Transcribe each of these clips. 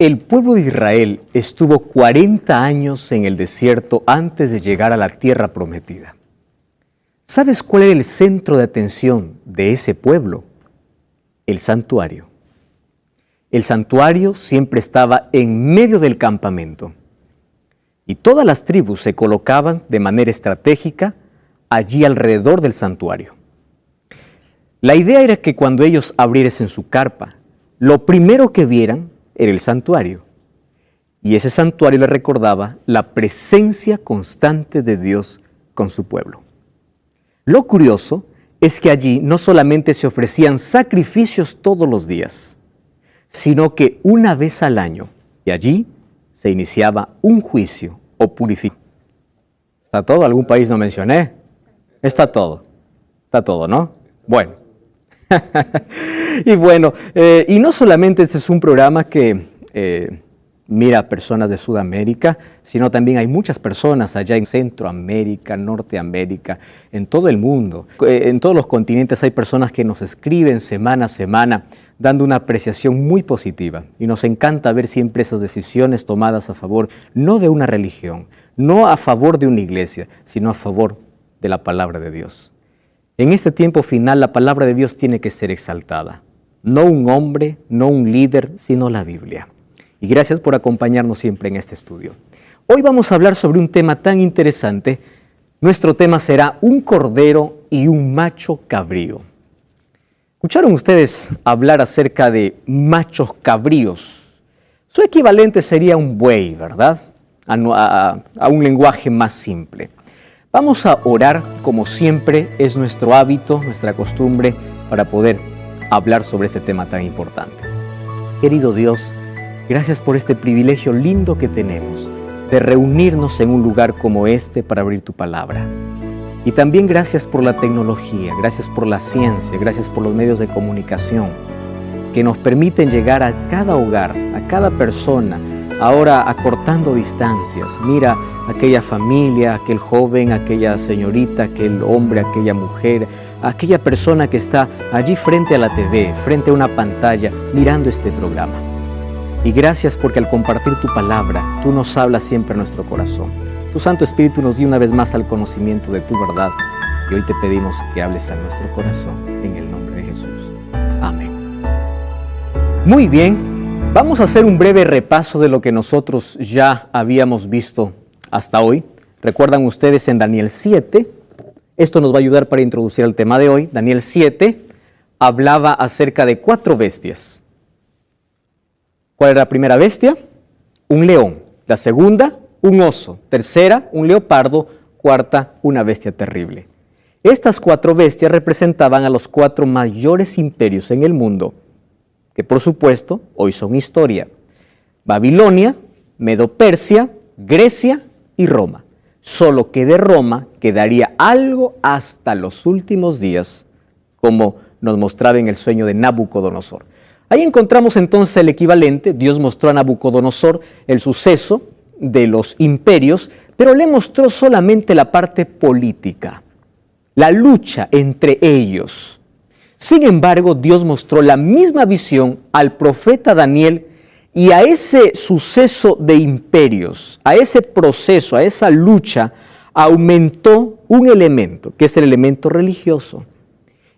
El pueblo de Israel estuvo 40 años en el desierto antes de llegar a la tierra prometida. ¿Sabes cuál era el centro de atención de ese pueblo? El santuario. El santuario siempre estaba en medio del campamento y todas las tribus se colocaban de manera estratégica allí alrededor del santuario. La idea era que cuando ellos abriesen su carpa, lo primero que vieran era el santuario. Y ese santuario les recordaba la presencia constante de Dios con su pueblo. Lo curioso es que allí no solamente se ofrecían sacrificios todos los días, sino que una vez al año, y allí se iniciaba un juicio o purificación. ¿Está todo? ¿Algún país no mencioné? Está todo, ¿no? Bueno. Y bueno, y no solamente este es un programa que mira a personas de Sudamérica, sino también hay muchas personas allá en Centroamérica, Norteamérica, en todo el mundo. En todos los continentes hay personas que nos escriben semana a semana dando una apreciación muy positiva. Y nos encanta ver siempre esas decisiones tomadas a favor, no de una religión, no a favor de una iglesia, sino a favor de la palabra de Dios. En este tiempo final, la palabra de Dios tiene que ser exaltada. No un hombre, no un líder, sino la Biblia. Y gracias por acompañarnos siempre en este estudio. Hoy vamos a hablar sobre un tema tan interesante. Nuestro tema será un cordero y un macho cabrío. ¿Escucharon ustedes hablar acerca de machos cabríos? Su equivalente sería un buey, ¿verdad? A un lenguaje más simple. Vamos a orar, como siempre es nuestro hábito, nuestra costumbre, para poder hablar sobre este tema tan importante. Querido Dios, gracias por este privilegio lindo que tenemos de reunirnos en un lugar como este para abrir tu palabra. Y también gracias por la tecnología, gracias por la ciencia, gracias por los medios de comunicación que nos permiten llegar a cada hogar, a cada persona, ahora acortando distancias. Mira aquella familia, aquel joven, aquella señorita, aquel hombre, aquella mujer, aquella persona que está allí frente a la TV, frente a una pantalla, mirando este programa. Y gracias porque al compartir tu palabra, tú nos hablas siempre a nuestro corazón. Tu Santo Espíritu nos dio una vez más al conocimiento de tu verdad y hoy te pedimos que hables a nuestro corazón en el nombre de Jesús. Amén. Muy bien, vamos a hacer un breve repaso de lo que nosotros ya habíamos visto hasta hoy. Recuerdan ustedes en Daniel 7, esto nos va a ayudar para introducir el tema de hoy. Daniel 7 hablaba acerca de 4 bestias. ¿Cuál era la primera bestia? Un león. La segunda, un oso. Tercera, un leopardo. Cuarta, una bestia terrible. Estas 4 bestias representaban a los 4 mayores imperios en el mundo, que por supuesto hoy son historia: Babilonia, Medo-Persia, Grecia y Roma. Solo que de Roma quedaría algo hasta los últimos días, como nos mostraba en el sueño de Nabucodonosor. Ahí encontramos entonces el equivalente. Dios mostró a Nabucodonosor el suceso de los imperios, pero le mostró solamente la parte política, la lucha entre ellos. Sin embargo, Dios mostró la misma visión al profeta Daniel y a ese suceso de imperios, a ese proceso, a esa lucha, aumentó un elemento, que es el elemento religioso.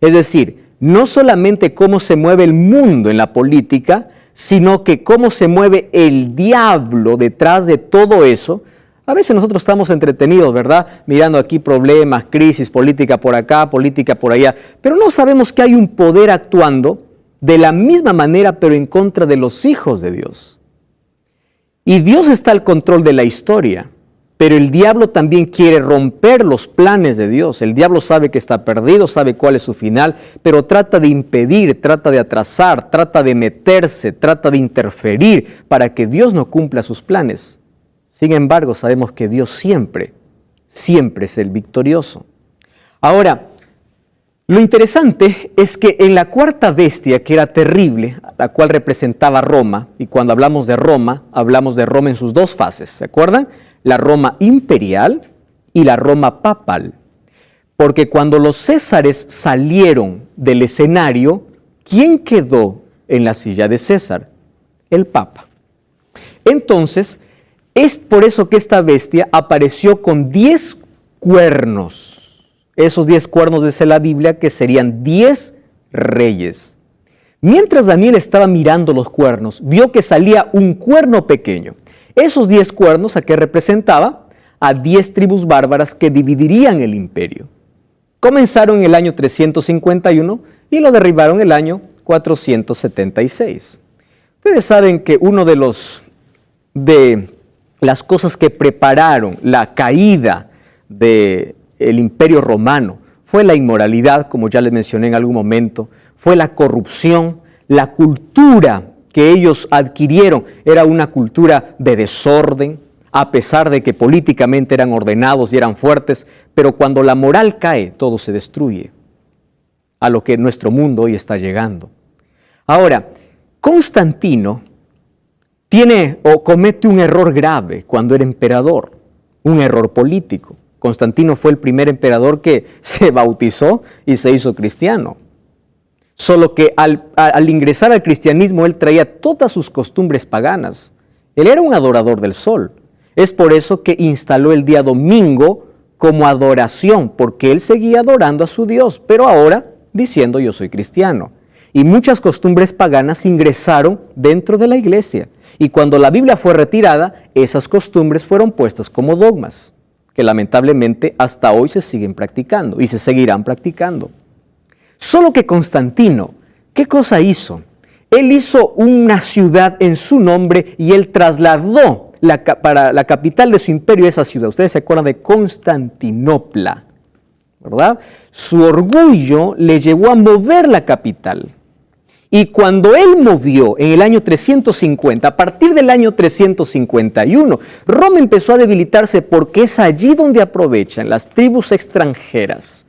Es decir, no solamente cómo se mueve el mundo en la política, sino que cómo se mueve el diablo detrás de todo eso. A veces nosotros estamos entretenidos, ¿verdad? Mirando aquí problemas, crisis, política por acá, política por allá, pero no sabemos que hay un poder actuando de la misma manera, pero en contra de los hijos de Dios. Y Dios está al control de la historia, pero el diablo también quiere romper los planes de Dios. El diablo sabe que está perdido, sabe cuál es su final, pero trata de impedir, trata de atrasar, trata de meterse, trata de interferir para que Dios no cumpla sus planes. Sin embargo, sabemos que Dios siempre es el victorioso. Ahora, lo interesante es que en la 4ª bestia, que era terrible, la cual representaba Roma, y cuando hablamos de Roma en sus 2 fases, ¿se acuerdan? La Roma imperial y la Roma papal. Porque cuando los césares salieron del escenario, ¿quién quedó en la silla de César? El Papa. Entonces, es por eso que esta bestia apareció con 10 cuernos. Esos 10 cuernos dice la Biblia que serían 10 reyes. Mientras Daniel estaba mirando los cuernos, vio que salía un cuerno pequeño. Esos 10 cuernos, ¿a qué representaba? A 10 tribus bárbaras que dividirían el imperio. Comenzaron en el año 351 y lo derribaron en el año 476. Ustedes saben que uno de las cosas que prepararon la caída del imperio romano fue la inmoralidad, como ya les mencioné en algún momento, fue la corrupción, la cultura que ellos adquirieron era una cultura de desorden, a pesar de que políticamente eran ordenados y eran fuertes, pero cuando la moral cae, todo se destruye, a lo que nuestro mundo hoy está llegando. Ahora, Constantino comete un error grave cuando era emperador, un error político. Constantino fue el primer emperador que se bautizó y se hizo cristiano. Solo que al ingresar al cristianismo, él traía todas sus costumbres paganas. Él era un adorador del sol. Es por eso que instaló el día domingo como adoración, porque él seguía adorando a su Dios, pero ahora diciendo yo soy cristiano. Y muchas costumbres paganas ingresaron dentro de la iglesia. Y cuando la Biblia fue retirada, esas costumbres fueron puestas como dogmas, que lamentablemente hasta hoy se siguen practicando y se seguirán practicando. Solo que Constantino, ¿qué cosa hizo? Él hizo una ciudad en su nombre y él trasladó para la capital de su imperio esa ciudad. Ustedes se acuerdan de Constantinopla, ¿verdad? Su orgullo le llevó a mover la capital. Y cuando él movió en el año 350, a partir del año 351, Roma empezó a debilitarse porque es allí donde aprovechan las tribus extranjeras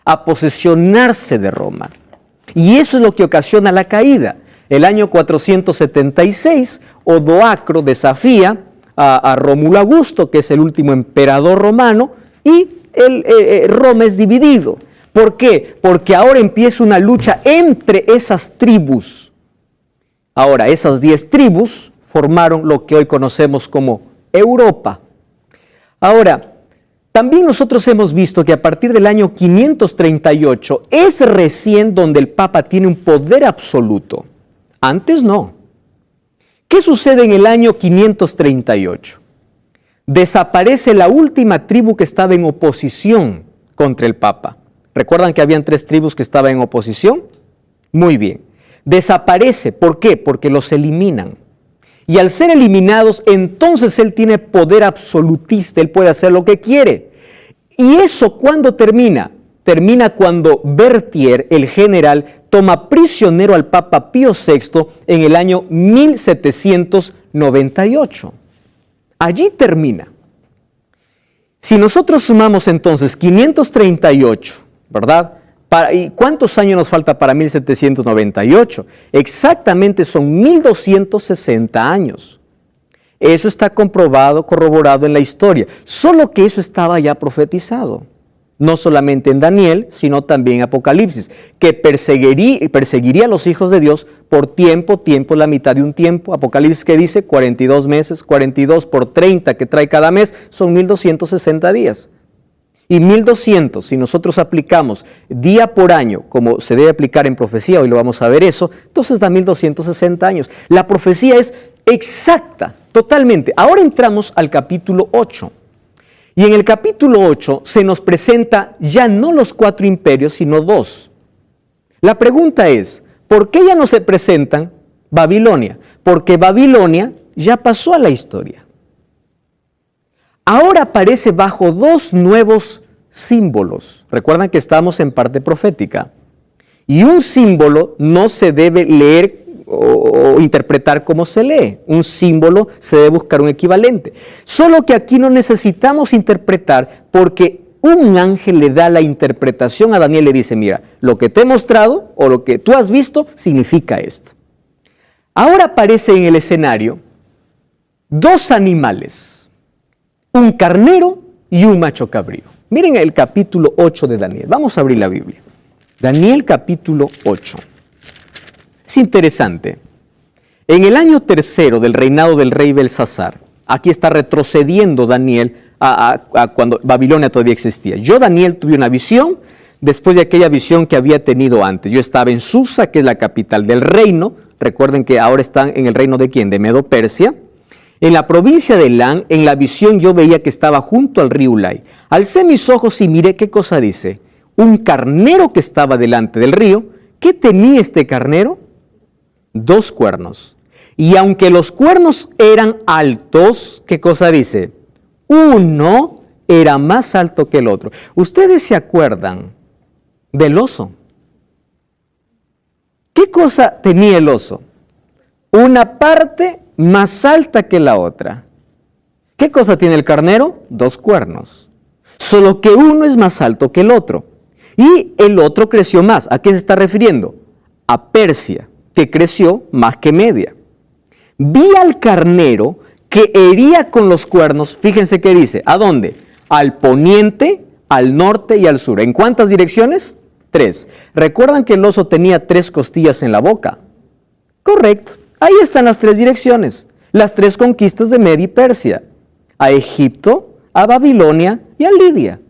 a posesionarse de Roma. Y eso es lo que ocasiona la caída. El año 476, Odoacro desafía a Rómulo Augusto, que es el último emperador romano, y Roma es dividido. ¿Por qué? Porque ahora empieza una lucha entre esas tribus. Ahora, esas 10 tribus formaron lo que hoy conocemos como Europa. Ahora, también nosotros hemos visto que a partir del año 538 es recién donde el Papa tiene un poder absoluto. Antes no. ¿Qué sucede en el año 538? Desaparece la última tribu que estaba en oposición contra el Papa. ¿Recuerdan que habían 3 tribus que estaban en oposición? Muy bien. Desaparece. ¿Por qué? Porque los eliminan. Y al ser eliminados, entonces él tiene poder absolutista, él puede hacer lo que quiere. ¿Y eso cuándo termina? Termina cuando Berthier, el general, toma prisionero al Papa Pío VI en el año 1798. Allí termina. Si nosotros sumamos entonces 538, ¿verdad? ¿Y cuántos años nos falta para 1798? Exactamente son 1260 años. Eso está corroborado en la historia. Solo que eso estaba ya profetizado. No solamente en Daniel, sino también en Apocalipsis, que perseguiría a los hijos de Dios por tiempo, la mitad de un tiempo. Apocalipsis que dice 42 meses, 42 por 30 que trae cada mes, son 1260 días. Y 1200, si nosotros aplicamos día por año, como se debe aplicar en profecía, hoy lo vamos a ver eso, entonces da 1260 años. La profecía es exacta, totalmente. Ahora entramos al capítulo 8. Y en el capítulo 8 se nos presenta ya no los 4 imperios, sino 2. La pregunta es, ¿por qué ya no se presentan Babilonia? Porque Babilonia ya pasó a la historia. Ahora aparece bajo 2 nuevos símbolos. Recuerdan que estamos en parte profética. Y un símbolo no se debe leer o interpretar como se lee. Un símbolo se debe buscar un equivalente. Solo que aquí no necesitamos interpretar porque un ángel le da la interpretación a Daniel y le dice, mira, lo que te he mostrado o lo que tú has visto significa esto. Ahora aparece en el escenario 2 animales. Un carnero y un macho cabrío. Miren el capítulo 8 de Daniel. Vamos a abrir la Biblia. Daniel capítulo 8. Es interesante. En el año tercero del reinado del rey Belsasar, aquí está retrocediendo Daniel a cuando Babilonia todavía existía. Yo, Daniel, tuve una visión después de aquella visión que había tenido antes. Yo estaba en Susa, que es la capital del reino. Recuerden que ahora están en el reino de ¿quién? De Medo-Persia. En la provincia de Elán, en la visión yo veía que estaba junto al río Ulai. Alcé mis ojos y miré, ¿qué cosa dice? Un carnero que estaba delante del río. ¿Qué tenía este carnero? 2 cuernos. Y aunque los cuernos eran altos, ¿qué cosa dice? Uno era más alto que el otro. ¿Ustedes se acuerdan del oso? ¿Qué cosa tenía el oso? Una parte más alta que la otra. ¿Qué cosa tiene el carnero? 2 cuernos. Solo que uno es más alto que el otro. Y el otro creció más. ¿A qué se está refiriendo? A Persia, que creció más que Media. Vi al carnero que hería con los cuernos, fíjense qué dice, ¿a dónde? Al poniente, al norte y al sur. ¿En cuántas direcciones? 3. ¿Recuerdan que el oso tenía 3 costillas en la boca? Correcto. Ahí están las 3 direcciones, las 3 conquistas de Media y Persia, a Egipto, a Babilonia y a Lidia.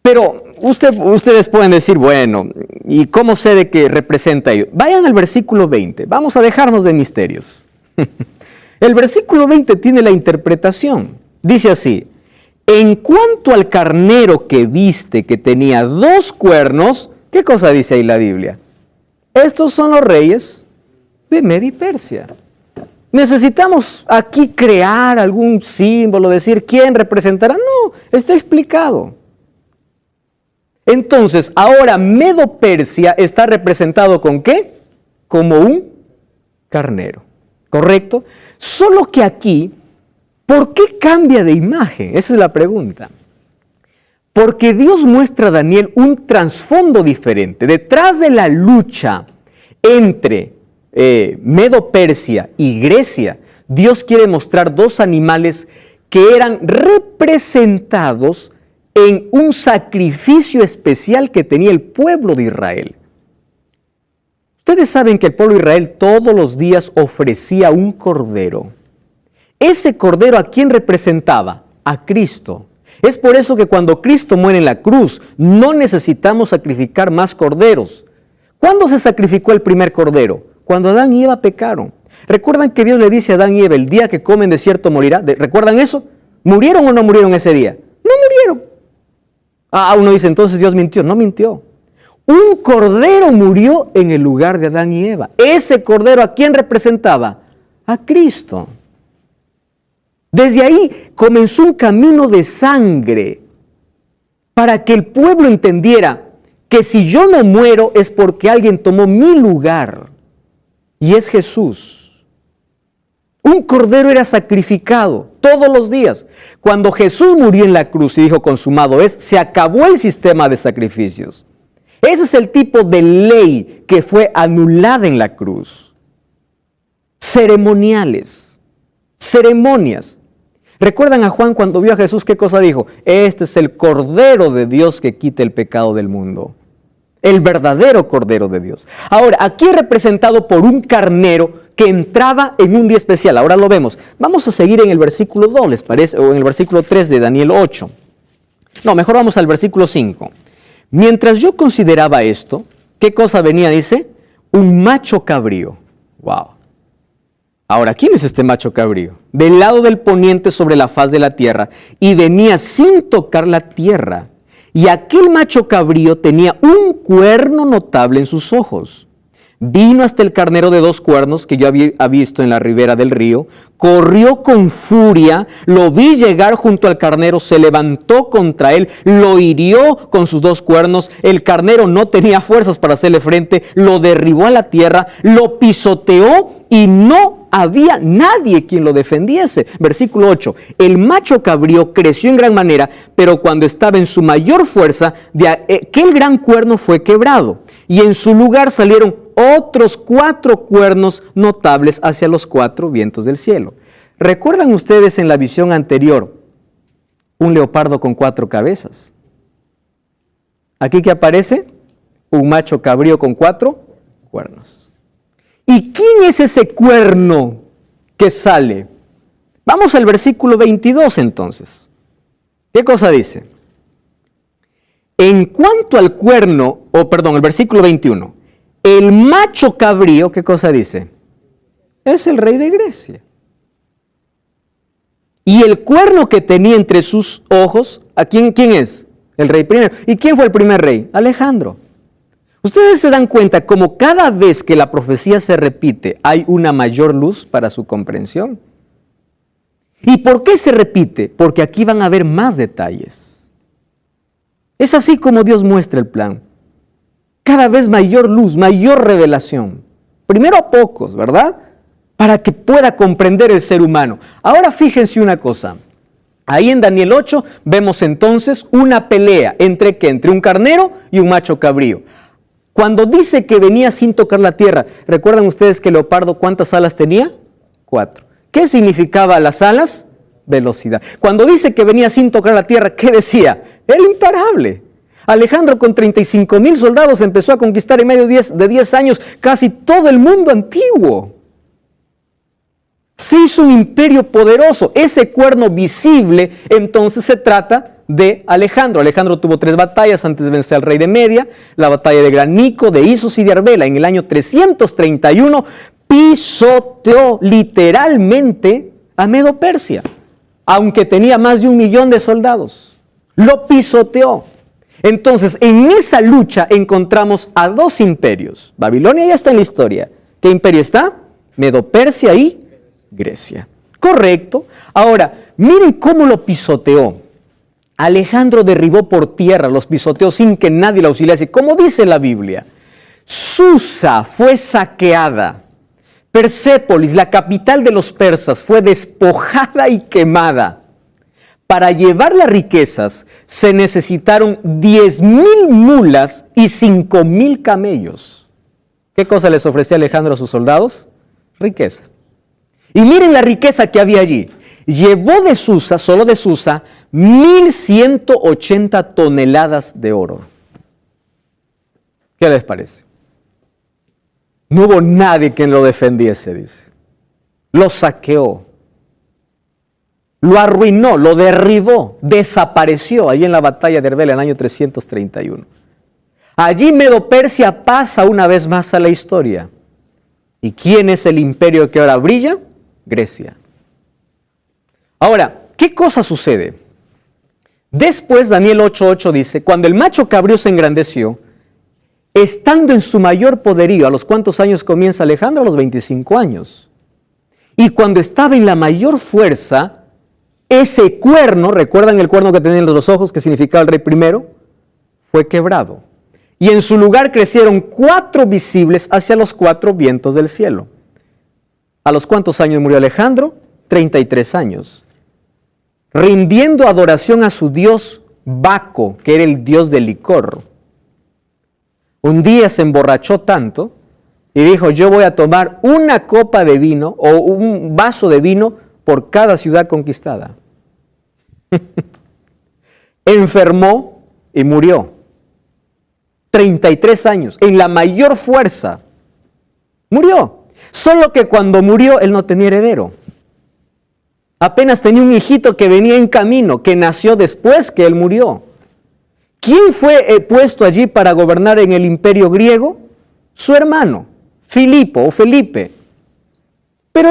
Pero ustedes pueden decir, bueno, ¿y cómo sé de qué representa ello? Vayan al versículo 20, vamos a dejarnos de misterios. El versículo 20 tiene la interpretación, dice así, en cuanto al carnero que viste que tenía 2 cuernos, ¿qué cosa dice ahí la Biblia? Estos son los reyes de Media y Persia. ¿Necesitamos aquí crear algún símbolo, decir quién representará? No, está explicado. Entonces, ahora Medo-Persia está representado ¿con qué? Como un carnero, ¿correcto? Solo que aquí, ¿por qué cambia de imagen? Esa es la pregunta. Porque Dios muestra a Daniel un trasfondo diferente. Detrás de la lucha entre Medo-Persia y Grecia, Dios quiere mostrar 2 animales que eran representados en un sacrificio especial que tenía el pueblo de Israel. Ustedes saben que el pueblo de Israel todos los días ofrecía un cordero. Ese cordero, ¿a quién representaba? A Cristo. Es por eso que cuando Cristo muere en la cruz, no necesitamos sacrificar más corderos. ¿Cuándo se sacrificó el primer cordero? Cuando Adán y Eva pecaron. ¿Recuerdan que Dios le dice a Adán y Eva, el día que comen de cierto morirá? ¿Recuerdan eso? ¿Murieron o no murieron ese día? No murieron. Uno dice, entonces Dios mintió. No mintió. Un cordero murió en el lugar de Adán y Eva. Ese cordero, ¿a quién representaba? A Cristo. Desde ahí comenzó un camino de sangre para que el pueblo entendiera que si yo no muero es porque alguien tomó mi lugar y es Jesús. Un cordero era sacrificado todos los días. Cuando Jesús murió en la cruz y dijo consumado es, se acabó el sistema de sacrificios. Ese es el tipo de ley que fue anulada en la cruz. Ceremoniales, ceremonias. ¿Recuerdan a Juan cuando vio a Jesús qué cosa dijo? Este es el Cordero de Dios que quita el pecado del mundo. El verdadero Cordero de Dios. Ahora, aquí es representado por un carnero que entraba en un día especial. Ahora lo vemos. Vamos a seguir en el versículo 2, ¿les parece? O en el versículo 3 de Daniel 8. No, mejor vamos al versículo 5. Mientras yo consideraba esto, ¿qué cosa venía? Dice, un macho cabrío. Wow. Ahora, ¿quién es este macho cabrío? Del lado del poniente sobre la faz de la tierra, y venía sin tocar la tierra. Y aquel macho cabrío tenía un cuerno notable en sus ojos. Vino hasta el carnero de 2 cuernos que yo había visto en la ribera del río, corrió con furia, lo vi llegar junto al carnero, se levantó contra él, lo hirió con sus 2 cuernos, el carnero no tenía fuerzas para hacerle frente, lo derribó a la tierra, lo pisoteó y no había nadie quien lo defendiese. Versículo 8, el macho cabrío creció en gran manera, pero cuando estaba en su mayor fuerza, de aquel gran cuerno fue quebrado, y en su lugar salieron otros 4 cuernos notables hacia los 4 vientos del cielo. ¿Recuerdan ustedes en la visión anterior un leopardo con 4 cabezas? Aquí que aparece un macho cabrío con 4 cuernos. ¿Y quién es ese cuerno que sale? Vamos al versículo 22 entonces. ¿Qué cosa dice? En cuanto al cuerno, el versículo 21, el macho cabrío, ¿qué cosa dice? Es el rey de Grecia. Y el cuerno que tenía entre sus ojos, ¿a quién es? El rey primero. ¿Y quién fue el primer rey? Alejandro. Ustedes se dan cuenta como cada vez que la profecía se repite hay una mayor luz para su comprensión. ¿Y por qué se repite? Porque aquí van a haber más detalles. Es así como Dios muestra el plan. Cada vez mayor luz, mayor revelación. Primero a pocos, ¿verdad? Para que pueda comprender el ser humano. Ahora fíjense una cosa. Ahí en Daniel 8 vemos entonces una pelea. ¿Entre qué? Entre un carnero y un macho cabrío. Cuando dice que venía sin tocar la tierra, ¿recuerdan ustedes que el leopardo cuántas alas tenía? 4. ¿Qué significaba las alas? Velocidad. Cuando dice que venía sin tocar la tierra, ¿qué decía? Era imparable. Alejandro con 35,000 soldados empezó a conquistar en medio de 10 años casi todo el mundo antiguo. Se hizo un imperio poderoso. Ese cuerno visible, entonces se trata de Alejandro. Alejandro tuvo 3 batallas antes de vencer al rey de Media, la batalla de Granico, de Isos y de Arbela. En el año 331 pisoteó literalmente a Medo-Persia, aunque tenía más de 1 millón de soldados. Lo pisoteó. Entonces, en esa lucha encontramos a 2 imperios. Babilonia ya está en la historia. ¿Qué imperio está? Medo-Persia y Grecia. Correcto. Ahora, miren cómo lo pisoteó. Alejandro derribó por tierra, los pisoteó sin que nadie lo auxiliase. Como dice la Biblia, Susa fue saqueada. Persépolis, la capital de los persas, fue despojada y quemada. Para llevar las riquezas se necesitaron 10,000 mulas y 5,000 camellos. ¿Qué cosa les ofrecía Alejandro a sus soldados? Riqueza. Y miren la riqueza que había allí. Llevó de Susa, solo de Susa, 1,180 toneladas de oro. ¿Qué les parece? No hubo nadie quien lo defendiese, dice. Lo saqueó. Lo arruinó, lo derribó, desapareció allí en la batalla de Arbela en el año 331. Allí Medo-Persia pasa una vez más a la historia. ¿Y quién es el imperio que ahora brilla? Grecia. Ahora, ¿qué cosa sucede? Después Daniel 8:8 dice, cuando el macho cabrío se engrandeció, estando en su mayor poderío, ¿a los cuántos años comienza Alejandro? A los 25 años. Y cuando estaba en la mayor fuerza, ese cuerno, ¿recuerdan el cuerno que tenía en los ojos que significaba el rey primero? Fue quebrado. Y en su lugar crecieron 4 visibles hacia los 4 vientos del cielo. ¿A los cuántos años murió Alejandro? 33 años. Rindiendo adoración a su dios Baco, que era el dios del licor. Un día se emborrachó tanto y dijo, yo voy a tomar una copa de vino o un vaso de vino por cada ciudad conquistada. Enfermó y murió. 33 años, en la mayor fuerza. Murió. Solo que cuando murió, él no tenía heredero. Apenas tenía un hijito que venía en camino, que nació después que él murió. ¿Quién fue puesto allí para gobernar en el imperio griego? Su hermano, Filipo o Felipe. Pero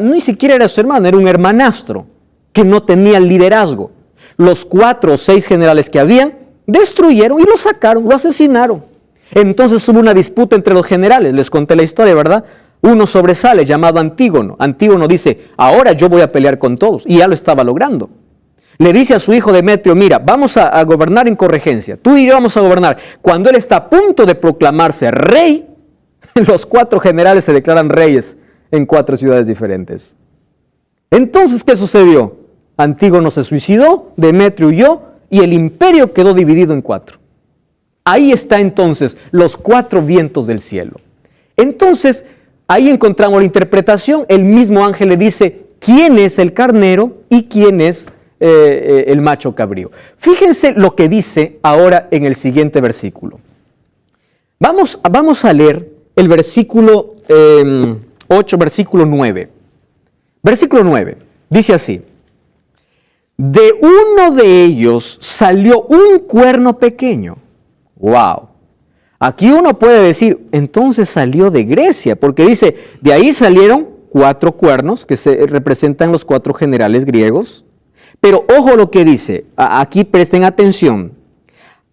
ni siquiera era su hermano, era un hermanastro que no tenía liderazgo. Los 4 o 6 generales que habían destruyeron y lo sacaron, lo asesinaron. Entonces hubo una disputa entre los generales, les conté la historia, ¿verdad? Uno sobresale, llamado Antígono. Antígono dice, ahora yo voy a pelear con todos, y ya lo estaba logrando. Le dice a su hijo Demetrio, mira, vamos a gobernar en corregencia, tú y yo vamos a gobernar. Cuando él está a punto de proclamarse rey, los 4 generales se declaran reyes en 4 ciudades diferentes. Entonces, ¿qué sucedió? Antígono se suicidó, Demetrio huyó, y el imperio quedó dividido en 4. Ahí está entonces los 4 vientos del cielo. Entonces, ahí encontramos la interpretación. El mismo ángel le dice quién es el carnero y quién es el macho cabrío. Fíjense lo que dice ahora en el siguiente versículo. Vamos a leer el versículo 8, versículo 9. Versículo 9, dice así: de uno de ellos salió un cuerno pequeño. ¡Wow! Aquí uno puede decir, entonces salió de Grecia, porque dice, de ahí salieron 4 cuernos, que se representan los 4 generales griegos. Pero ojo lo que dice, aquí presten atención.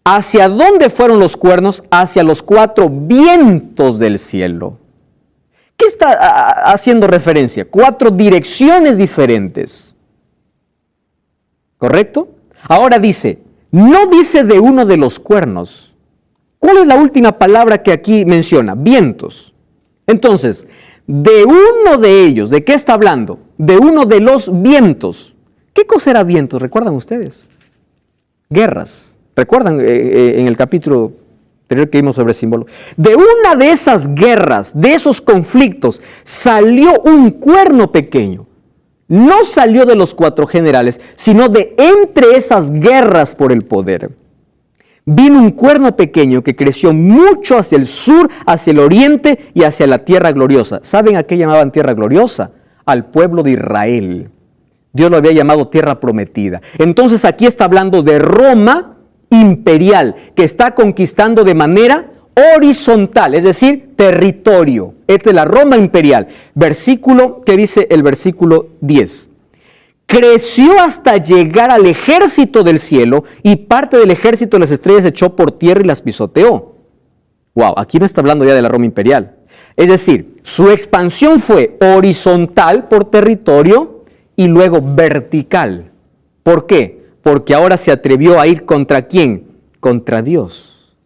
¿Hacia dónde fueron los cuernos? Hacia los 4 vientos del cielo. ¿Qué está haciendo referencia? 4 direcciones diferentes. ¿Correcto? Ahora dice, no dice de uno de los cuernos. ¿Cuál es la última palabra que aquí menciona? Vientos. Entonces, de uno de ellos, ¿de qué está hablando? De uno de los vientos. ¿Qué cosa era vientos? ¿Recuerdan ustedes? Guerras. ¿Recuerdan en el capítulo anterior que vimos sobre símbolo? De una de esas guerras, de esos conflictos, salió un cuerno pequeño. No salió de los 4 generales, sino de entre esas guerras por el poder. Vino un cuerno pequeño que creció mucho hacia el sur, hacia el oriente y hacia la tierra gloriosa. ¿Saben a qué llamaban tierra gloriosa? Al pueblo de Israel. Dios lo había llamado tierra prometida. Entonces aquí está hablando de Roma imperial, que está conquistando de manera horizontal, es decir, territorio. Esta es la Roma imperial. Versículo, ¿qué dice el versículo 10? Creció hasta llegar al ejército del cielo y parte del ejército de las estrellas echó por tierra y las pisoteó. Wow, aquí no está hablando ya de la Roma imperial. Es decir, su expansión fue horizontal por territorio y luego vertical. ¿Por qué? Porque ahora se atrevió a ir ¿contra quién? Contra Dios.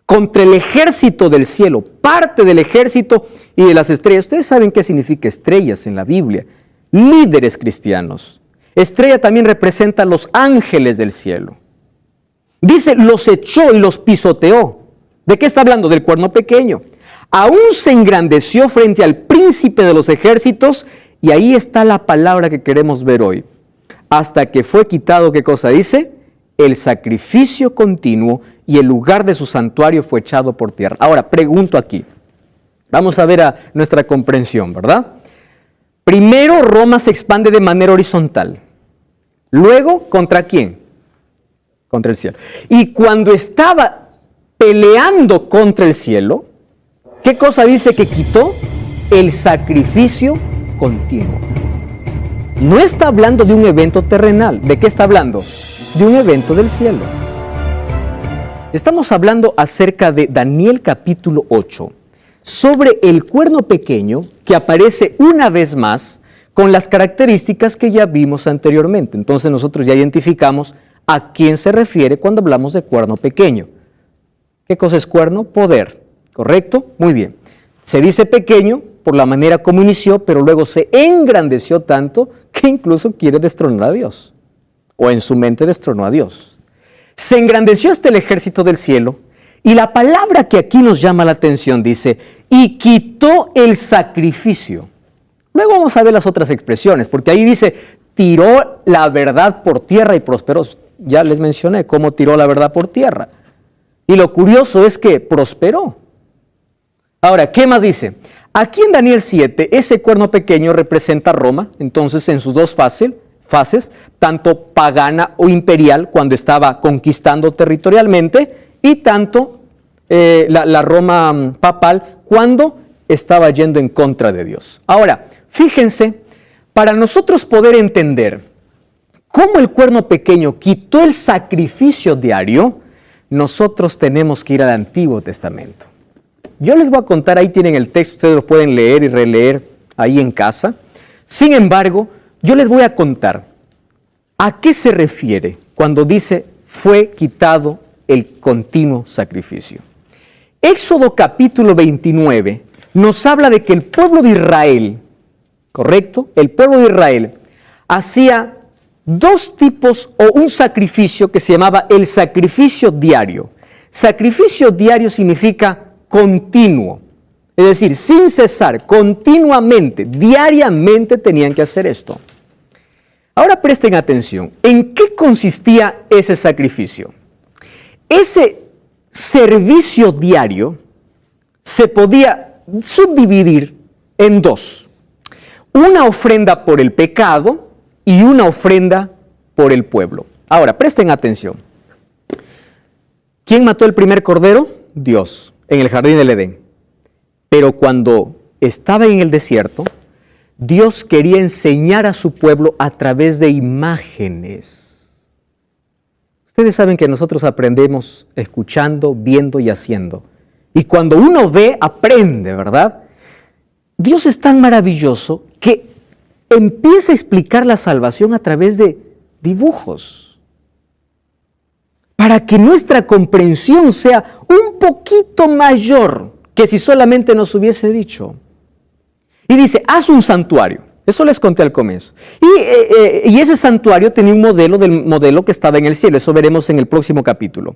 Contra el ejército del cielo, parte del ejército y de las estrellas. Ustedes saben qué significa estrellas en la Biblia. Líderes cristianos. Estrella también representa a los ángeles del cielo. Dice, los echó y los pisoteó. ¿De qué está hablando? Del cuerno pequeño. Aún se engrandeció frente al príncipe de los ejércitos, y ahí está la palabra que queremos ver hoy. Hasta que fue quitado, ¿qué cosa dice? El sacrificio continuo, y el lugar de su santuario fue echado por tierra. Ahora, pregunto aquí. Vamos a ver a nuestra comprensión, ¿verdad? Primero, Roma se expande de manera horizontal. Luego, ¿contra quién? Contra el cielo. Y cuando estaba peleando contra el cielo, ¿qué cosa dice que quitó? El sacrificio continuo. No está hablando de un evento terrenal. ¿De qué está hablando? De un evento del cielo. Estamos hablando acerca de Daniel capítulo 8. Sobre el cuerno pequeño que aparece una vez más con las características que ya vimos anteriormente. Entonces nosotros ya identificamos a quién se refiere cuando hablamos de cuerno pequeño. ¿Qué cosa es cuerno? Poder, ¿correcto? Muy bien. Se dice pequeño por la manera como inició, pero luego se engrandeció tanto que incluso quiere destronar a Dios. O en su mente destronó a Dios. Se engrandeció hasta el ejército del cielo. Y la palabra que aquí nos llama la atención dice, y quitó el sacrificio. Luego vamos a ver las otras expresiones, porque ahí dice, tiró la verdad por tierra y prosperó. Ya les mencioné cómo tiró la verdad por tierra. Y lo curioso es que prosperó. Ahora, ¿qué más dice? Aquí en Daniel 7, ese cuerno pequeño representa a Roma, entonces en sus dos fases, tanto pagana o imperial, cuando estaba conquistando territorialmente, y tanto la Roma papal cuando estaba yendo en contra de Dios. Ahora, fíjense, para nosotros poder entender cómo el cuerno pequeño quitó el sacrificio diario, nosotros tenemos que ir al Antiguo Testamento. Yo les voy a contar, ahí tienen el texto, ustedes lo pueden leer y releer ahí en casa. Sin embargo, yo les voy a contar a qué se refiere cuando dice fue quitado el continuo sacrificio. Éxodo capítulo 29 nos habla de que el pueblo de Israel, ¿correcto? El pueblo de Israel hacía dos tipos o un sacrificio que se llamaba el sacrificio diario. Sacrificio diario significa continuo, es decir, sin cesar, continuamente, diariamente tenían que hacer esto. Ahora presten atención, ¿en qué consistía ese sacrificio? Ese servicio diario se podía subdividir en dos. Una ofrenda por el pecado y una ofrenda por el pueblo. Ahora, presten atención. ¿Quién mató el primer cordero? Dios, en el jardín del Edén. Pero cuando estaba en el desierto, Dios quería enseñar a su pueblo a través de imágenes. Ustedes saben que nosotros aprendemos escuchando, viendo y haciendo. Y cuando uno ve, aprende, ¿verdad? Dios es tan maravilloso que empieza a explicar la salvación a través de dibujos, para que nuestra comprensión sea un poquito mayor que si solamente nos hubiese dicho. Y dice, haz un santuario. Eso les conté al comienzo. Y ese santuario tenía un modelo del modelo que estaba en el cielo. Eso veremos en el próximo capítulo.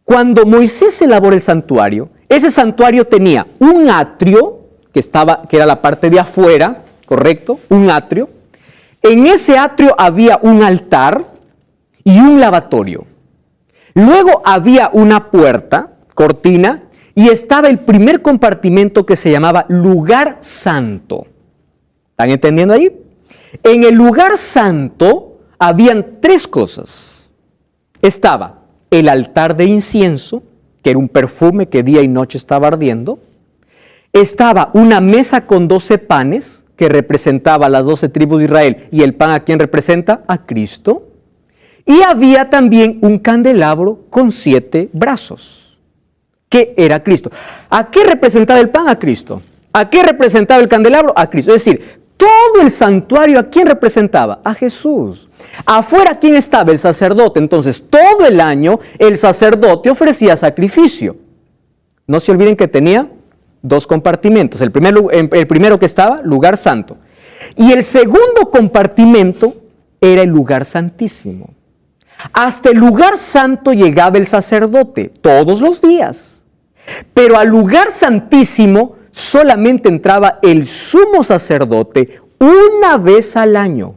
Cuando Moisés elabora el santuario, ese santuario tenía un atrio, que era la parte de afuera, ¿correcto? Un atrio. En ese atrio había un altar y un lavatorio. Luego había una puerta, cortina, y estaba el primer compartimento que se llamaba lugar santo. ¿Están entendiendo ahí? En el lugar santo habían tres cosas. Estaba el altar de incienso, que era un perfume que día y noche estaba ardiendo. Estaba una mesa con 12 panes, que representaba a las 12 tribus de Israel, y el pan ¿a quién representa? A Cristo. Y había también un candelabro con 7 brazos, que era Cristo. ¿A qué representaba el pan? A Cristo. ¿A qué representaba el candelabro? A Cristo. Es decir, todo el santuario, ¿a quién representaba? A Jesús. Afuera, ¿quién estaba? El sacerdote. Entonces, todo el año, el sacerdote ofrecía sacrificio. No se olviden que tenía 2 compartimentos. El primero que estaba, lugar santo. Y el segundo compartimento era el lugar santísimo. Hasta el lugar santo llegaba el sacerdote todos los días. Pero al lugar santísimo solamente entraba el sumo sacerdote una vez al año.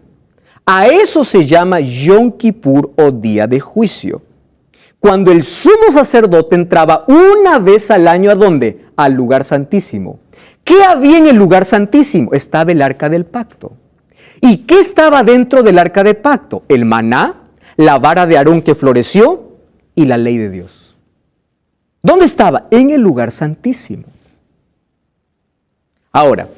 A eso se llama Yom Kippur o día de juicio. Cuando el sumo sacerdote entraba una vez al año, ¿a dónde? Al lugar santísimo. ¿Qué había en el lugar santísimo? Estaba el arca del pacto. ¿Y qué estaba dentro del arca del pacto? El maná, la vara de Aarón que floreció y la ley de Dios. ¿Dónde estaba? En el lugar santísimo. Ahora,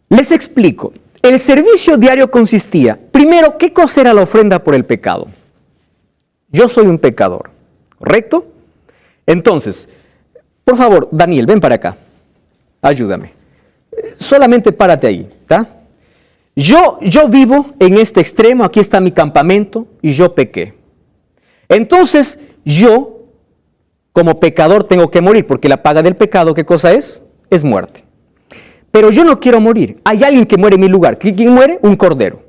les explico. El servicio diario consistía, primero, ¿qué cosa era la ofrenda por el pecado? Yo soy un pecador, ¿correcto? Entonces, por favor, Daniel, ven para acá. Ayúdame. Solamente párate ahí, ¿está? Yo vivo en este extremo, aquí está mi campamento, y yo pequé. Entonces, yo, como pecador, tengo que morir, porque la paga del pecado, ¿qué cosa es? Es muerte. Pero yo no quiero morir. Hay alguien que muere en mi lugar. ¿Quién muere? Un cordero.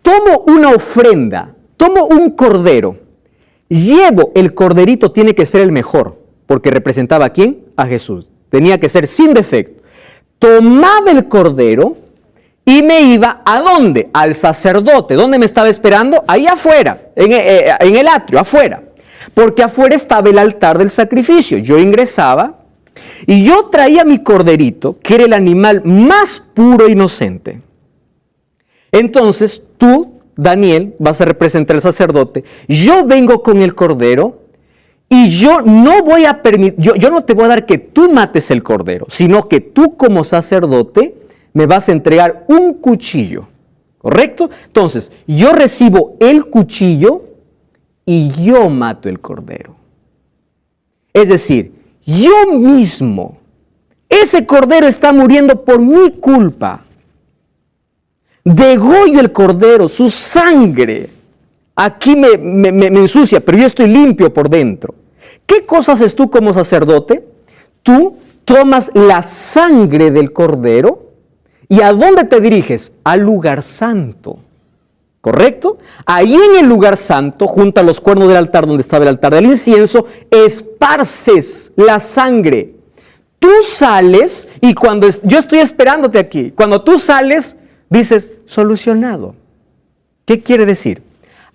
Tomo una ofrenda, tomo un cordero, llevo el corderito, tiene que ser el mejor, porque representaba ¿a quién? A Jesús. Tenía que ser sin defecto. Tomaba el cordero y me iba ¿a dónde? Al sacerdote. ¿Dónde me estaba esperando? Ahí afuera, en el atrio, afuera. Porque afuera estaba el altar del sacrificio. Yo ingresaba y yo traía mi corderito, que era el animal más puro e inocente. Entonces tú, Daniel, vas a representar al sacerdote. Yo vengo con el cordero y yo no voy a permitir, yo no te voy a dar que tú mates el cordero, sino que tú como sacerdote me vas a entregar un cuchillo, ¿correcto? Entonces, yo recibo el cuchillo y yo mato el cordero. Es decir, yo mismo, ese cordero está muriendo por mi culpa. Degollo el cordero, su sangre aquí me ensucia, pero yo estoy limpio por dentro. ¿Qué cosa haces tú como sacerdote? Tú tomas la sangre del cordero y ¿a dónde te diriges? Al lugar santo, ¿correcto? Ahí en el lugar santo, junto a los cuernos del altar donde estaba el altar del incienso, esparces la sangre. Tú sales y cuando yo estoy esperándote aquí, cuando tú sales, dices, solucionado. ¿Qué quiere decir?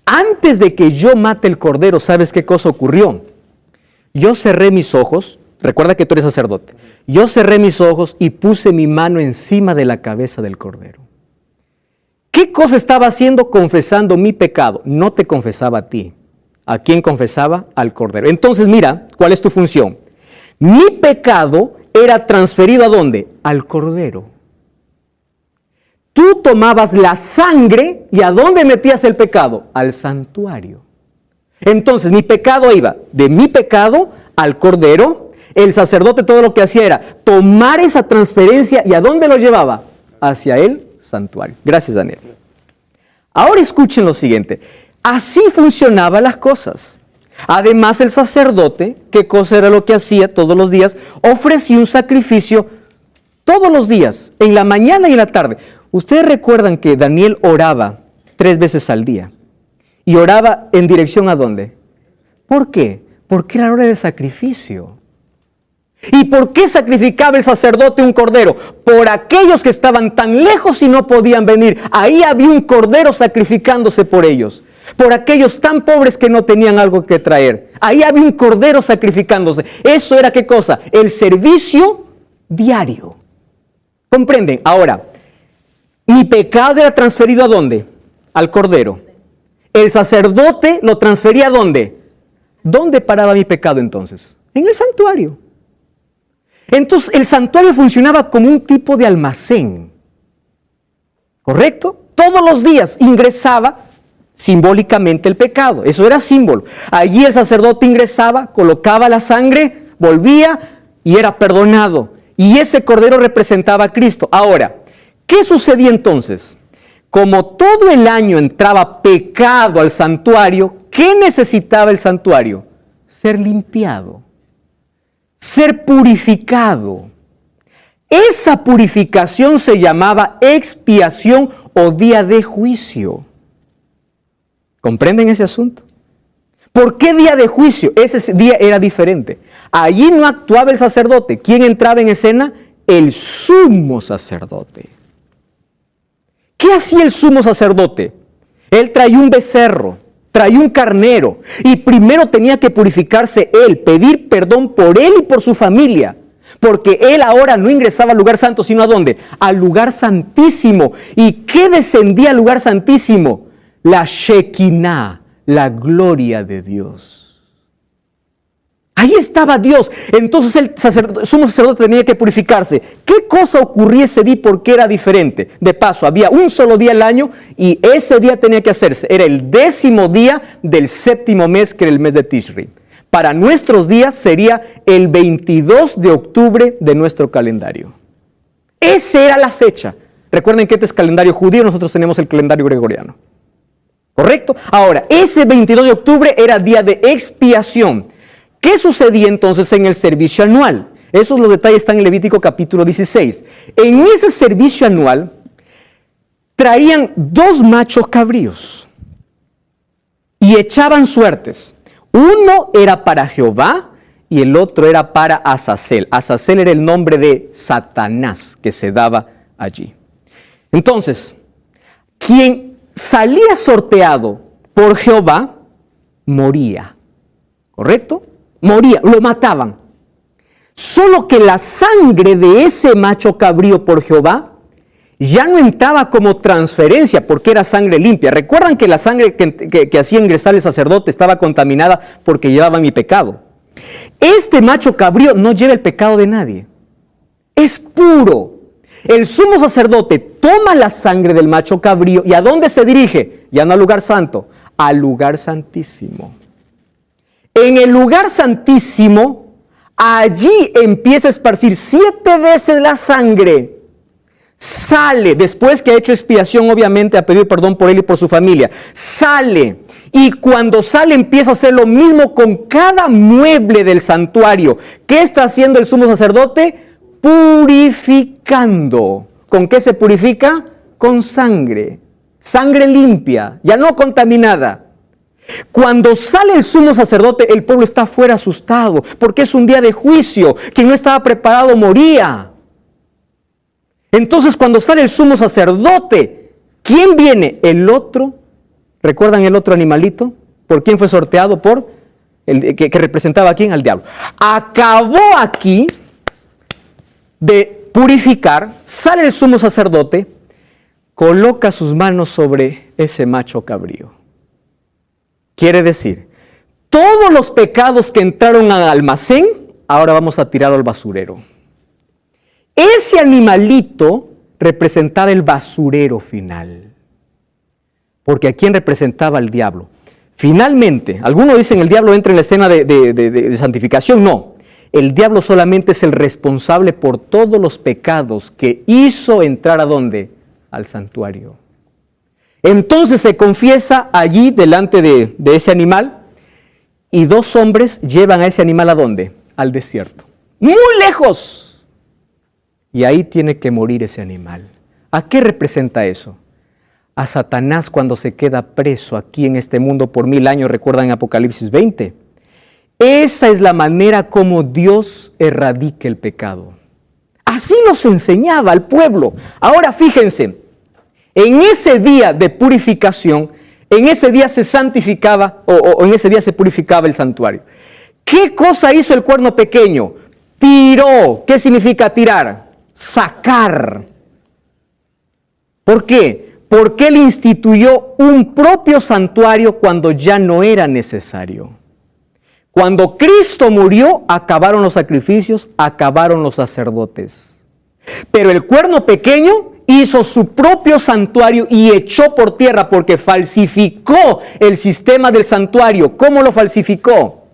Antes de que yo mate el cordero, ¿sabes qué cosa ocurrió? Yo cerré mis ojos, Recuerda que tú eres sacerdote. Yo cerré mis ojos y puse mi mano encima de la cabeza del cordero. ¿Qué cosa estaba haciendo? Confesando mi pecado. No te confesaba a ti. ¿A quién confesaba? Al cordero. Entonces mira, ¿cuál es tu función? Mi pecado era transferido ¿a dónde? Al cordero. Tú tomabas la sangre y ¿a dónde metías el pecado? Al santuario. Entonces mi pecado iba de mi pecado al cordero. El sacerdote todo lo que hacía era tomar esa transferencia y ¿a dónde lo llevaba? Hacia el santuario. Gracias, Daniel. Ahora escuchen lo siguiente. Así funcionaban las cosas. Además, el sacerdote, ¿qué cosa era lo que hacía todos los días? Ofrecía un sacrificio todos los días, en la mañana y en la tarde. Ustedes recuerdan que Daniel oraba 3 veces al día. ¿Y oraba en dirección a dónde? ¿Por qué? Porque era hora de sacrificio. ¿Y por qué sacrificaba el sacerdote un cordero? Por aquellos que estaban tan lejos y no podían venir. Ahí había un cordero sacrificándose por ellos. Por aquellos tan pobres que no tenían algo que traer. Ahí había un cordero sacrificándose. Eso era ¿qué cosa? El servicio diario. ¿Comprenden? Ahora, mi pecado era transferido ¿a dónde? Al cordero. El sacerdote lo transfería ¿a dónde? ¿Dónde paraba mi pecado entonces? En el santuario. Entonces el santuario funcionaba como un tipo de almacén. ¿Correcto? Todos los días ingresaba simbólicamente el pecado. Eso era símbolo. Allí el sacerdote ingresaba, colocaba la sangre, volvía y era perdonado. Y ese cordero representaba a Cristo. Ahora, ¿qué sucedía entonces? Como todo el año entraba pecado al santuario, ¿qué necesitaba el santuario? Ser limpiado, ser purificado. Esa purificación se llamaba expiación o día de juicio. ¿Comprenden ese asunto? ¿Por qué día de juicio? Ese día era diferente. Allí no actuaba el sacerdote. ¿Quién entraba en escena? El sumo sacerdote. ¿Qué hacía el sumo sacerdote? Él traía un becerro, traía un carnero y primero tenía que purificarse él, pedir perdón por él y por su familia. Porque él ahora no ingresaba al lugar santo, sino ¿a dónde? Al lugar santísimo. ¿Y qué descendía al lugar santísimo? La Shekinah, la gloria de Dios. Ahí estaba Dios. Entonces el sumo sacerdote tenía que purificarse. ¿Qué cosa ocurría ese día? ¿Por qué era diferente? De paso, había un solo día al año y ese día tenía que hacerse. Era el 10º día del 7º mes, que era el mes de Tishri. Para nuestros días sería el 22 de octubre de nuestro calendario. Esa era la fecha. Recuerden que este es calendario judío, nosotros tenemos el calendario gregoriano. ¿Correcto? Ahora, ese 22 de octubre era día de expiación. ¿Qué sucedía entonces en el servicio anual? Esos los detalles están en Levítico capítulo 16. En ese servicio anual traían 2 machos cabríos y echaban suertes. Uno era para Jehová y el otro era para Azazel. Azazel era el nombre de Satanás que se daba allí. Entonces, quien salía sorteado por Jehová moría. ¿Correcto? Moría, lo mataban. Solo que la sangre de ese macho cabrío por Jehová ya no entraba como transferencia porque era sangre limpia. Recuerdan que la sangre que hacía ingresar el sacerdote estaba contaminada porque llevaba mi pecado. Este macho cabrío no lleva el pecado de nadie. Es puro. El sumo sacerdote toma la sangre del macho cabrío y ¿a dónde se dirige? Ya no al lugar santo, al lugar santísimo. En el lugar santísimo, allí empieza a esparcir 7 veces la sangre. Sale, después que ha hecho expiación, obviamente, a pedir perdón por él y por su familia. Sale, y cuando sale empieza a hacer lo mismo con cada mueble del santuario. ¿Qué está haciendo el sumo sacerdote? Purificando. ¿Con qué se purifica? Con sangre. Sangre limpia, ya no contaminada. Cuando sale el sumo sacerdote, el pueblo está fuera asustado, porque es un día de juicio. Quien no estaba preparado moría. Entonces, cuando sale el sumo sacerdote, ¿quién viene? El otro. ¿Recuerdan el otro animalito? ¿Por quién fue sorteado? Por que representaba a quién, al diablo. Acabó aquí de purificar, sale el sumo sacerdote, coloca sus manos sobre ese macho cabrío. Quiere decir, todos los pecados que entraron al almacén, ahora vamos a tirar al basurero. Ese animalito representaba el basurero final. Porque ¿a quién representaba el diablo? Finalmente, algunos dicen el diablo entra en la escena de santificación. No, el diablo solamente es el responsable por todos los pecados que hizo entrar ¿a dónde? Al santuario. Entonces se confiesa allí delante de ese animal y 2 hombres llevan a ese animal ¿a dónde? Al desierto. Muy lejos. Y ahí tiene que morir ese animal. ¿A qué representa eso? A Satanás cuando se queda preso aquí en este mundo por 1000 años, recuerdan Apocalipsis 20. Esa es la manera como Dios erradica el pecado. Así nos enseñaba al pueblo. Ahora fíjense, en ese día de purificación, en ese día se santificaba o en ese día se purificaba el santuario. ¿Qué cosa hizo el cuerno pequeño? Tiró. ¿Qué significa tirar? Sacar. ¿Por qué? Porque él instituyó un propio santuario cuando ya no era necesario. Cuando Cristo murió, acabaron los sacrificios, acabaron los sacerdotes. Pero el cuerno pequeño hizo su propio santuario y echó por tierra porque falsificó el sistema del santuario. ¿Cómo lo falsificó?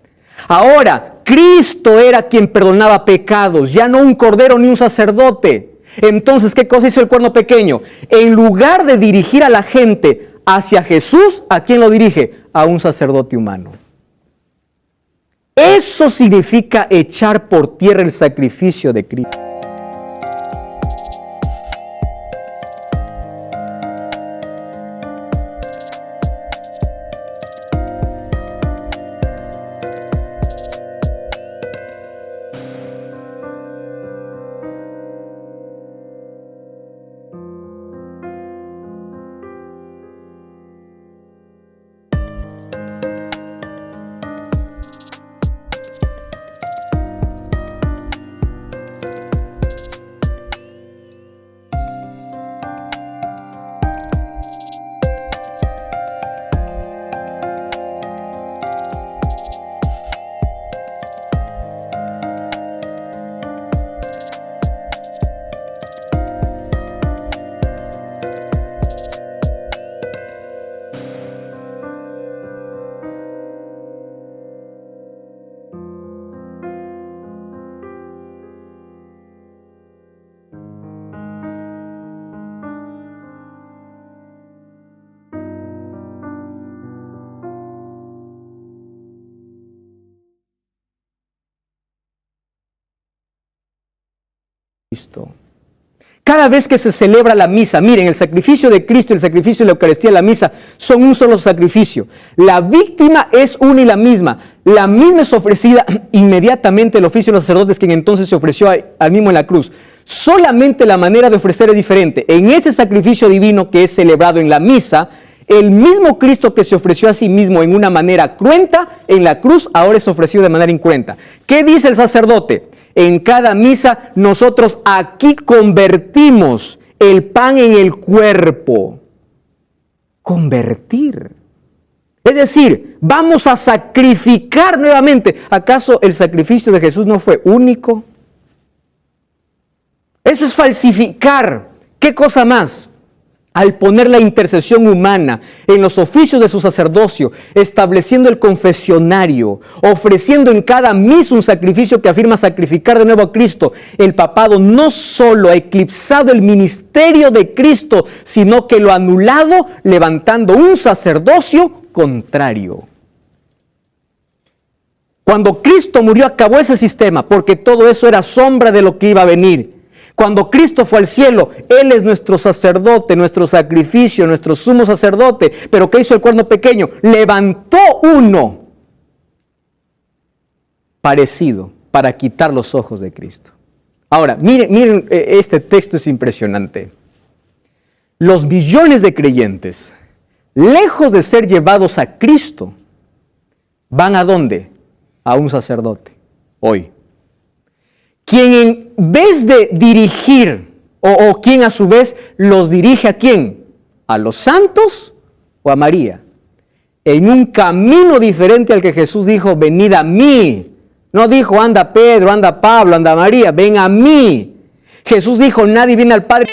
Ahora, Cristo era quien perdonaba pecados, ya no un cordero ni un sacerdote. Entonces, ¿qué cosa hizo el cuerno pequeño? En lugar de dirigir a la gente hacia Jesús, ¿a quién lo dirige? A un sacerdote humano. Eso significa echar por tierra el sacrificio de Cristo. Cada vez que se celebra la misa, miren, el sacrificio de Cristo y el sacrificio de la Eucaristía y la misa son un solo sacrificio. La víctima es una y la misma es ofrecida inmediatamente el oficio de los sacerdotes, quien entonces se ofreció al mismo en la cruz. Solamente la manera de ofrecer es diferente. En ese sacrificio divino que es celebrado en la misa, el mismo Cristo que se ofreció a sí mismo en una manera cruenta, en la cruz ahora es ofrecido de manera incruenta. ¿Qué dice el sacerdote? En cada misa nosotros aquí convertimos el pan en el cuerpo. Convertir. Es decir, vamos a sacrificar nuevamente. ¿Acaso el sacrificio de Jesús no fue único? Eso es falsificar. ¿Qué cosa más? Al poner la intercesión humana en los oficios de su sacerdocio, estableciendo el confesionario, ofreciendo en cada misa un sacrificio que afirma sacrificar de nuevo a Cristo, el papado no solo ha eclipsado el ministerio de Cristo, sino que lo ha anulado levantando un sacerdocio contrario. Cuando Cristo murió acabó ese sistema, porque todo eso era sombra de lo que iba a venir. Cuando Cristo fue al cielo, Él es nuestro sacerdote, nuestro sacrificio, nuestro sumo sacerdote. Pero ¿qué hizo el cuerno pequeño? Levantó uno parecido para quitar los ojos de Cristo. Ahora, miren, este texto es impresionante. Los millones de creyentes, lejos de ser llevados a Cristo, ¿van a dónde? a un sacerdote hoy, quien en vez de dirigir, o quien a su vez los dirige ¿a quién? ¿A los santos o a María? En un camino diferente al que Jesús dijo, venid a mí. No dijo, anda Pedro, anda Pablo, anda María, ven a mí. Jesús dijo, nadie viene al Padre.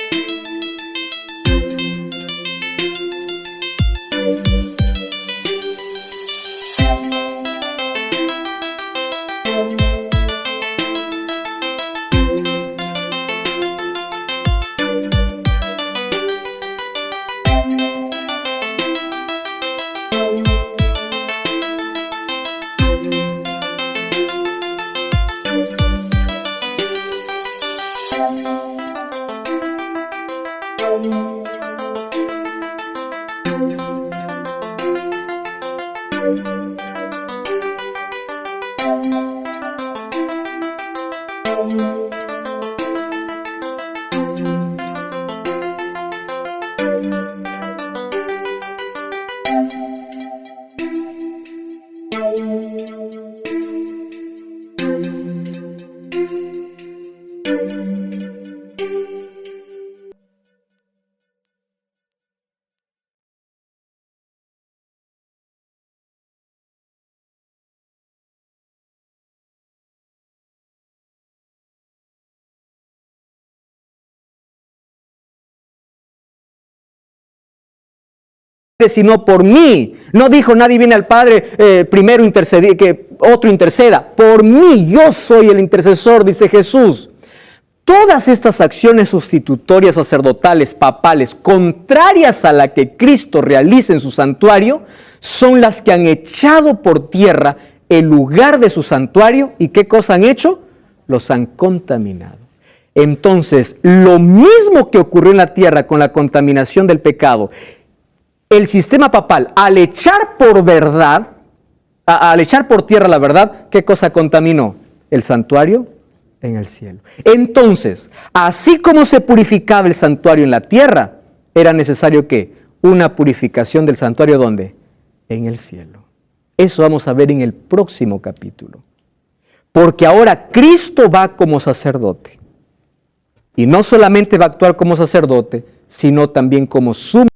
Sino por mí. No dijo nadie viene al Padre primero interceder, que otro interceda. Por mí, yo soy el intercesor, dice Jesús. Todas estas acciones sustitutorias sacerdotales, papales, contrarias a la que Cristo realiza en su santuario, son las que han echado por tierra el lugar de su santuario. ¿Y qué cosa han hecho? Los han contaminado. Entonces, lo mismo que ocurrió en la tierra con la contaminación del pecado, el sistema papal, al echar por verdad, al echar por tierra la verdad, ¿qué cosa contaminó? El santuario en el cielo. Entonces, así como se purificaba el santuario en la tierra, era necesario que una purificación del santuario, ¿dónde? En el cielo. Eso vamos a ver en el próximo capítulo. Porque ahora Cristo va como sacerdote. Y no solamente va a actuar como sacerdote, sino también como sumo